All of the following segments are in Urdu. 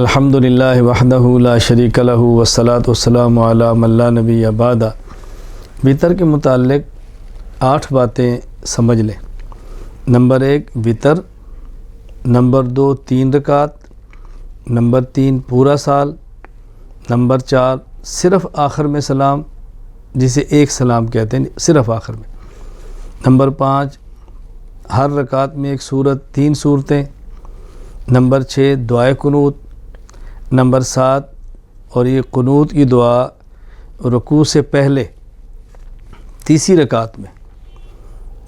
الحمدللہ وحدہ لا شریک لہ والصلاۃ والسلام علی من لا نبی بعد۔ وطر کے متعلق 8 باتیں سمجھ لیں۔ نمبر 1 وطر، نمبر 2 3 رکعت، نمبر 3 پورا سال، نمبر 4 صرف آخر میں سلام جسے ایک سلام کہتے ہیں صرف آخر میں، نمبر 5 ہر رکعت میں ایک سورت 3 سورتیں، نمبر 6 دعائے قنوت، نمبر 7 اور یہ قنوت کی دعا رکوع سے پہلے تیسری رکعت میں،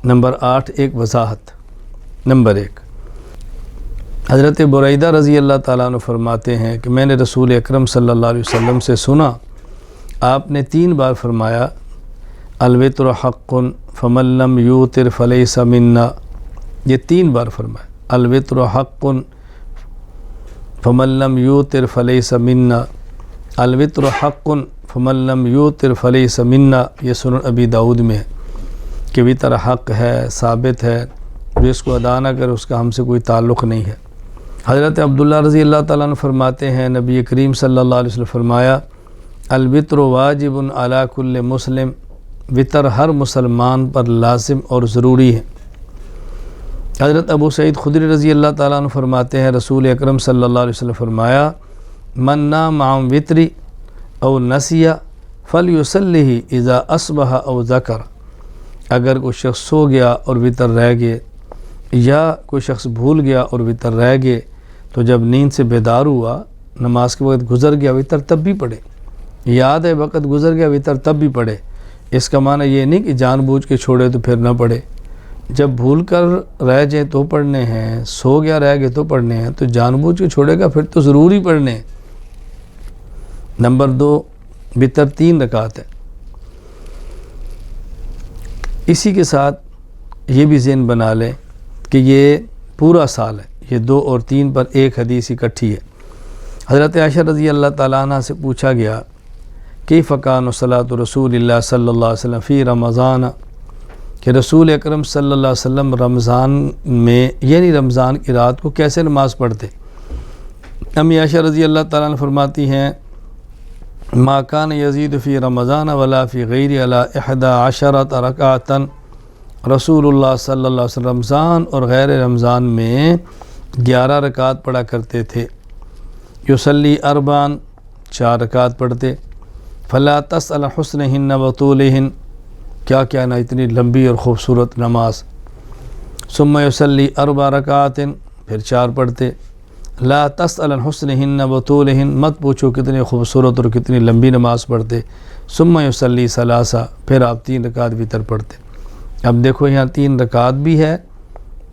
نمبر 8 ایک وضاحت۔ نمبر 1 حضرت بریدہ رضی اللہ تعالیٰ عنہ فرماتے ہیں کہ میں نے رسول اکرم صلی اللہ علیہ وسلم سے سنا، آپ نے 3 بار فرمایا الوتر حق فمن لم یوتر فلیس منا، یہ 3 بار فرمایا الوتر حق فمن لم یوتر فلیس منا، الوتر حق فمن لم یوتر فلیس منا، یہ سنن ابی داؤد میں ہے کہ وطر حق ہے، ثابت ہے، جو اس کو ادا نہ کرے اس کا ہم سے کوئی تعلق نہیں ہے۔ حضرت عبداللہ رضی اللہ تعالیٰ عنہ فرماتے ہیں نبی کریم صلی اللہ علیہ وسلم فرمایا الوتر واجب علی کل مسلم، وطر ہر مسلمان پر لازم اور ضروری ہے۔ حضرت ابو سعید خدری رضی اللہ تعالیٰ عنہ فرماتے ہیں رسول اکرم صلی اللہ علیہ وسلم فرمایا من نام عن وطری او نسیہ فلیصلیہ اذا اصبح او ذکر، اگر کوئی شخص سو گیا اور وطر رہ گئے یا کوئی شخص بھول گیا اور وطر رہ گئے تو جب نیند سے بیدار ہوا، نماز کے وقت گزر گیا وطر تب بھی پڑھے، یاد ہے وقت گزر گیا وطر تب بھی پڑھے۔ اس کا معنی یہ نہیں کہ جان بوجھ کے چھوڑے تو پھر نہ پڑھے، جب بھول کر رہ جائیں تو پڑھنے ہیں، سو گیا رہ گئے تو پڑھنے ہیں، تو جان بوجھ کے چھوڑے گا پھر تو ضروری پڑھنے ہیں۔ نمبر 2 وطر 3 رکعت ہے۔ اسی کے ساتھ یہ بھی ذہن بنا لیں کہ یہ پورا سال ہے، یہ 2 اور 3 پر ایک حدیث اکٹھی ہے۔ حضرت عائشہ رضی اللہ تعالیٰ عنہ سے پوچھا گیا کیف کان صلاۃ رسول اللہ صلی اللہ علیہ وسلم فی رمضان، کہ رسول اکرم صلی اللہ علیہ وسلم رمضان میں یعنی رمضان کی رات کو کیسے نماز پڑھتے؟ امی عائشہ رضی اللہ تعالیٰ عنہ فرماتی ہیں ما کان یزید فی رمضان ولا فی غیر علی 11 رکعۃ، رسول اللہ صلی اللہ علیہ وسلم رمضان اور غیر رمضان میں 11 رکعت پڑھا کرتے تھے۔ یصلی 4 رکعت پڑھتے، فلا تسأل حسنہن وطولہن، کیا کیا نا اتنی لمبی اور خوبصورت نماز۔ ثم یصلی 4 رکعات، پھر 4 پڑھتے، لا تسأل حسنہن وطولہن، مت پوچھو کتنی خوبصورت اور کتنی لمبی نماز پڑھتے۔ ثم یصلی 3، پھر آپ 3 رکعت وطر پڑھتے۔ اب دیکھو یہاں 3 رکعت بھی ہے،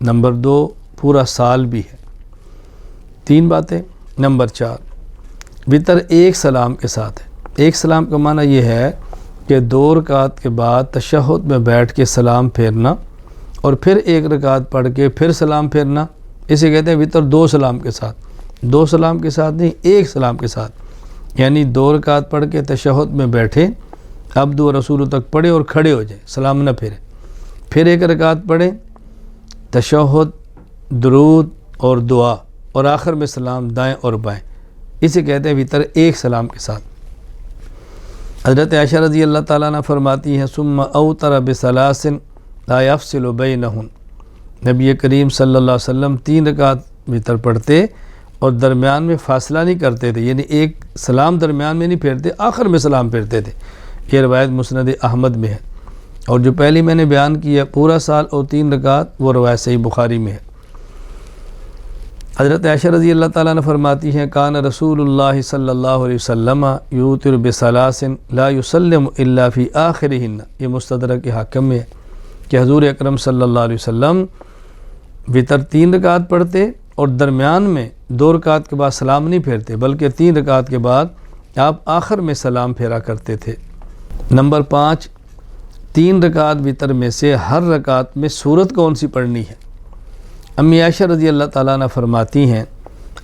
نمبر 2 پورا سال بھی ہے، 3 باتیں۔ نمبر 4 وطر ایک سلام کے ساتھ ہے۔ ایک سلام کا معنی یہ ہے کہ 2 رکعت کے بعد تشہد میں بیٹھ کے سلام پھیرنا اور پھر 1 رکعت پڑھ کے پھر سلام پھیرنا، اسے کہتے ہیں وطر 2 سلام کے ساتھ۔ 2 سلام کے ساتھ نہیں، 1 سلام کے ساتھ، یعنی 2 رکعت پڑھ کے تشہد میں بیٹھے، عبد و رسول تک پڑھے اور کھڑے ہو جائیں، سلام نہ پھیرے، پھر 1 رکعت پڑھیں، تشہد، درود اور دعا، اور آخر میں سلام دائیں اور بائیں، اسے کہتے ہیں وطر 1 سلام کے ساتھ۔ حضرت عائشہ رضی اللہ تعالیٰ عنہ فرماتی ہیں ثم اوتر بثلاث لا یفصل بینہن، نبی کریم صلی اللہ علیہ وسلم 3 رکعت وطر پڑھتے اور درمیان میں فاصلہ نہیں کرتے تھے، یعنی ایک سلام درمیان میں نہیں پھیرتے، آخر میں سلام پھیرتے تھے۔ یہ روایت مسند احمد میں ہے، اور جو پہلی میں نے بیان کی ہے پورا سال اور 3 رکعت، وہ روایت صحیح بخاری میں ہے۔ حضرت عائشہ رضی اللہ تعالیٰ عنہ فرماتی ہیں کان رسول اللہ صلی اللہ علیہ وسلم یوتر بثلاث لا یسلم الا فی آخرہن، یہ مستدرک حاکم میں ہے کہ حضور اکرم صلی اللہ علیہ وسلم وطر 3 رکعت پڑھتے اور درمیان میں 2 رکعت کے بعد سلام نہیں پھیرتے، بلکہ 3 رکعت کے بعد آپ آخر میں سلام پھیرا کرتے تھے۔ نمبر 5 3 رکعت وطر میں سے ہر رکعت میں سورت کون سی پڑھنی ہے؟ امی عائشہ رضی اللہ تعالیٰ عنہ فرماتی ہیں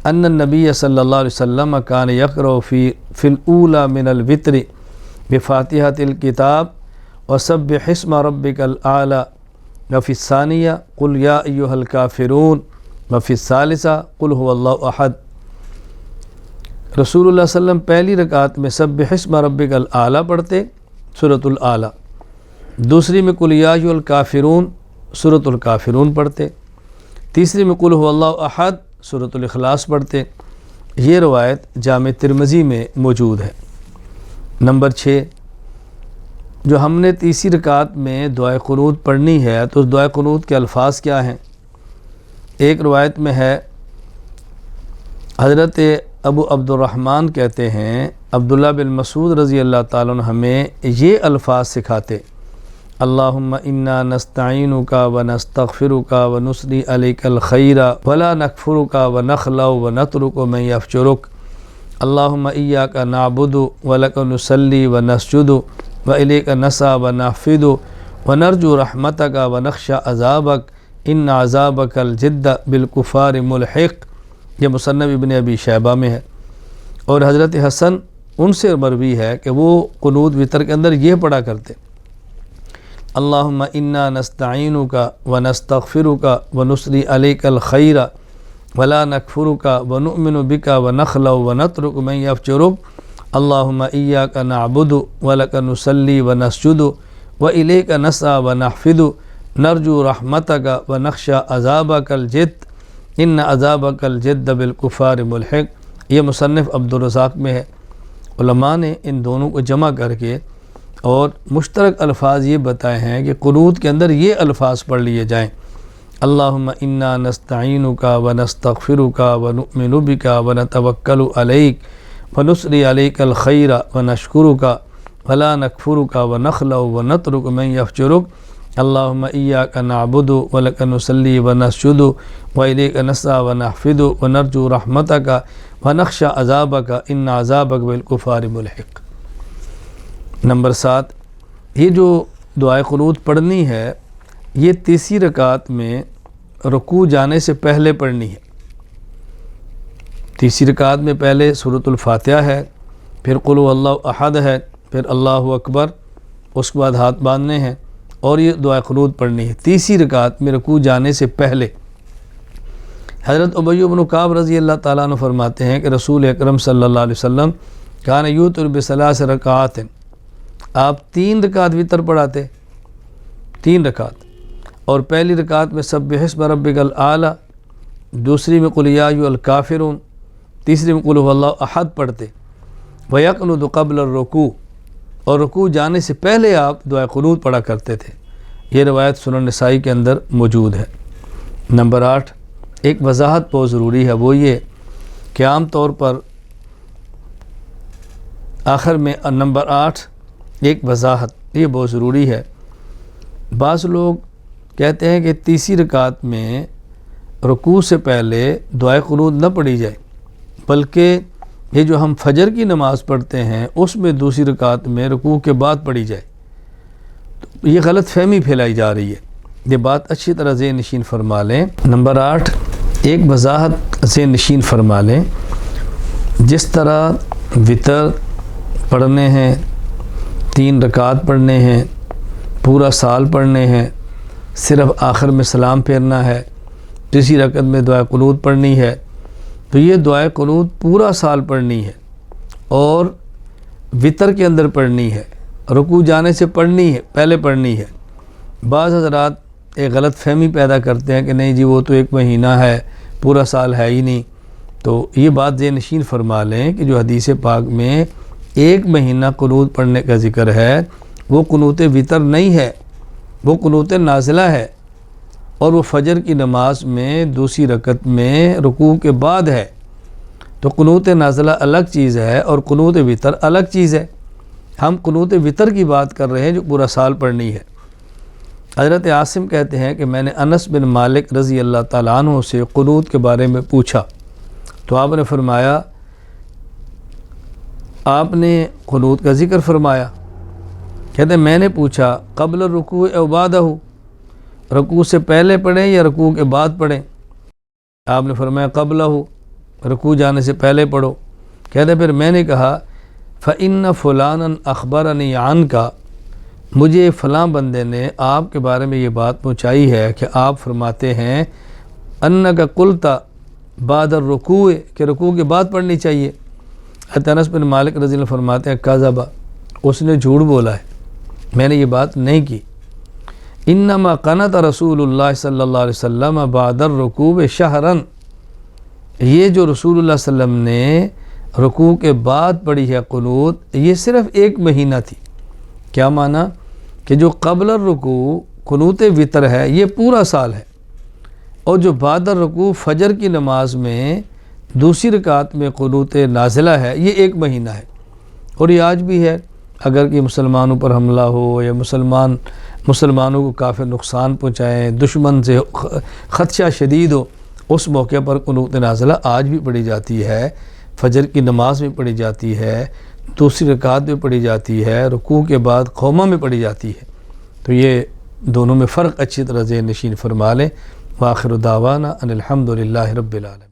ان النبی صلی اللہ علیہ وسلم کان یقرأ فی الاولی من الوتر بفاتحۃ الکتاب وسبح اسم ربک الاعلی، وفی الثانیہ قل یا ایہا الکافرون، وفی الثالثہ قل هو اللہ احد۔ رسول اللہ صلی اللہ علیہ وسلم پہلی رکعت میں سبح اسم ربک الاعلیٰ پڑھتے سورۃ الاعلیٰ، دوسری میں قل یا ایھا الکافرون سورۃ الکافرون پڑھتے، تیسری میں قل ھو اللہ احد سورۃ الاخلاص پڑھتے۔ یہ روایت جامع ترمذی میں موجود ہے۔ نمبر 6، جو ہم نے تیسری رکعت میں دعائے قنوت پڑھنی ہے تو اس دعائے قنوت کے الفاظ کیا ہیں؟ ایک روایت میں ہے، حضرت ابو عبد الرحمن کہتے ہیں عبداللہ بن مسعود رضی اللہ تعالیٰ عنہ ہمیں یہ الفاظ سکھاتے، اللہم انا نستعینک ونستغفرک ونثنی علیک الخیر ولا نکفرک ونخلع ونترک من یفجرک، اللہم ایاک نعبد ولک نصلی ونسجد والیک نسعی ونحفد ونرجو رحمتک ونخشى عذابک ان عذابک الجد بالکفار ملحق۔ یہ مصنف ابن ابی شیبہ میں ہے، اور حضرت حسن ان سے مروی ہے کہ وہ قنوت وتر کے اندر یہ پڑھا کرتے، اللہم انا نستعینک ونستغفرک ونثنی علیک الخیر ولا نکفرک ونؤمن بک ونخلع ونترک من یفجرک، اللہم ایاک نعبد ولک نصلی ونسجد والیک نسعی ونحفد نرجو رحمتک ونخشى عذابک الجد ان عذابک الجد بالکفار ملحق۔ یہ مصنف عبدالرزاق میں ہے۔ علماء نے ان دونوں کو جمع کر کے اور مشترک الفاظ یہ بتائے ہیں کہ قنوت کے اندر یہ الفاظ پڑھ لیے جائیں، اللہم انا نستعینک ونستغفرک ونؤمن بک ونتوکل علیک ونثنی علیک الخیر ونشکرک ولا نکفرک ونخلع ونترک من یفجرک، اللہم ایاک نعبد ولک نصلی ونسجد والیک نسعی ونحفد ونرجو رحمتک ونخشى عذابک ان عذابک بالکفار ملحق۔ نمبر 7، یہ جو دعائے قنوت پڑھنی ہے یہ تیسری رکعت میں رکوع جانے سے پہلے پڑھنی ہے۔ تیسری رکعت میں پہلے سورۃ الفاتحہ ہے، پھر قل ھو اللہ احد ہے، پھر اللہ اکبر، اس کے بعد ہاتھ باندھنے ہیں اور یہ دعائے قنوت پڑھنی ہے تیسری رکعت میں رکوع جانے سے پہلے۔ حضرت ابی بن کعب رضی اللہ تعالیٰ عنہ فرماتے ہیں کہ رسول اکرم صلی اللہ علیہ وسلم کان یوتر بثلاث رکعات، آپ 3 رکعت وتر پڑھاتے، 3 رکعت، اور پہلی رکعت میں سبح اسم ربک الاعلیٰ، دوسری میں قل یا ایھا الکافرون، تیسری میں قل ھو اللہ احد پڑھتے، ویقنت قبل الرکوع، اور رکوع جانے سے پہلے آپ دعائے قنوت پڑھا کرتے تھے۔ یہ روایت سنن نسائی کے اندر موجود ہے۔ نمبر 8، ایک وضاحت بہت ضروری ہے، وہ یہ کہ عام طور پر آخر میں نمبر 8 ایک وضاحت یہ بہت ضروری ہے۔ بعض لوگ کہتے ہیں کہ تیسری رکعت میں رکوع سے پہلے دعائے قنوت نہ پڑھی جائے، بلکہ یہ جو ہم فجر کی نماز پڑھتے ہیں اس میں دوسری رکعت میں رکوع کے بعد پڑھی جائے، تو یہ غلط فہمی پھیلائی جا رہی ہے۔ یہ بات اچھی طرح ذہن نشین فرما لیں۔ نمبر 8 ایک وضاحت ذہن نشین فرما لیں، جس طرح وتر پڑھنے ہیں، 3 رکعت پڑھنے ہیں، پورا سال پڑھنے ہیں، صرف آخر میں سلام پھیرنا ہے، تیسری رکعت میں دعائے قنوت پڑھنی ہے، تو یہ دعائے قنوت پورا سال پڑھنی ہے اور وتر کے اندر پڑھنی ہے، رکوع جانے سے پڑھنی ہے، پہلے پڑھنی ہے۔ بعض حضرات ایک غلط فہمی پیدا کرتے ہیں کہ نہیں جی وہ تو 1 مہینہ ہے، پورا سال ہے ہی نہیں، تو یہ بات ذہن نشین فرما لیں کہ جو حدیث پاک میں 1 مہینہ قنوت پڑھنے کا ذکر ہے وہ قنوت وتر نہیں ہے، وہ قنوت نازلہ ہے، اور وہ فجر کی نماز میں دوسری رکعت میں رکوع کے بعد ہے۔ تو قنوت نازلہ الگ چیز ہے اور قنوت وتر الگ چیز ہے۔ ہم قنوت وتر کی بات کر رہے ہیں جو پورا سال پڑھنی ہے۔ حضرت عاصم کہتے ہیں کہ میں نے انس بن مالک رضی اللہ تعالیٰ عنہ سے قنوت کے بارے میں پوچھا تو آپ نے فرمایا، آپ نے قنوت کا ذکر فرمایا، کہتے ہیں میں نے پوچھا قبل الرکوع او بعدہ، رکوع سے پہلے پڑھیں یا رکوع کے بعد پڑھیں؟ آپ نے فرمایا قبلہ، رکوع جانے سے پہلے پڑھو۔ کہتے ہیں پھر میں نے کہا فَإِنَّ فُلَانًا أَخْبَرَنِي عَنْكَ، مجھے فلاں بندے نے آپ کے بارے میں یہ بات پہنچائی ہے کہ آپ فرماتے ہیں أَنَّكَ قُلْتَ بعد الرکوع، کہ رکوع کے بعد پڑھنی چاہیے۔ انس بن مالک رضی اللہ عنہ فرماتے ہیں کذبا، اس نے جھوٹ بولا ہے، میں نے یہ بات نہیں کی۔ انما قنت رسول اللہ صلی اللہ علیہ وسلم بعد الرکوع شہرا، یہ جو رسول اللہ صلی اللہ علیہ وسلم نے رکوع کے بعد پڑھی ہے قنوت، یہ صرف ایک مہینہ تھی۔ کیا معنی؟ کہ جو قبل الرکوع قنوت وطر ہے یہ پورا سال ہے، اور جو بعد الرکوع فجر کی نماز میں دوسری رکعت میں قنوت نازلہ ہے یہ ایک مہینہ ہے۔ اور یہ آج بھی ہے، اگر کہ مسلمانوں پر حملہ ہو یا مسلمانوں کو کافر نقصان پہنچائیں، دشمن سے خدشہ شدید ہو، اس موقع پر قنوت نازلہ آج بھی پڑھی جاتی ہے، فجر کی نماز میں پڑھی جاتی ہے، دوسری رکعت میں پڑھی جاتی ہے، رکوع کے بعد قومہ میں پڑھی جاتی ہے۔ تو یہ دونوں میں فرق اچھی طرح ذہن نشین فرما لیں۔ وآخر دعوانا ان الحمد للہ رب العالمین۔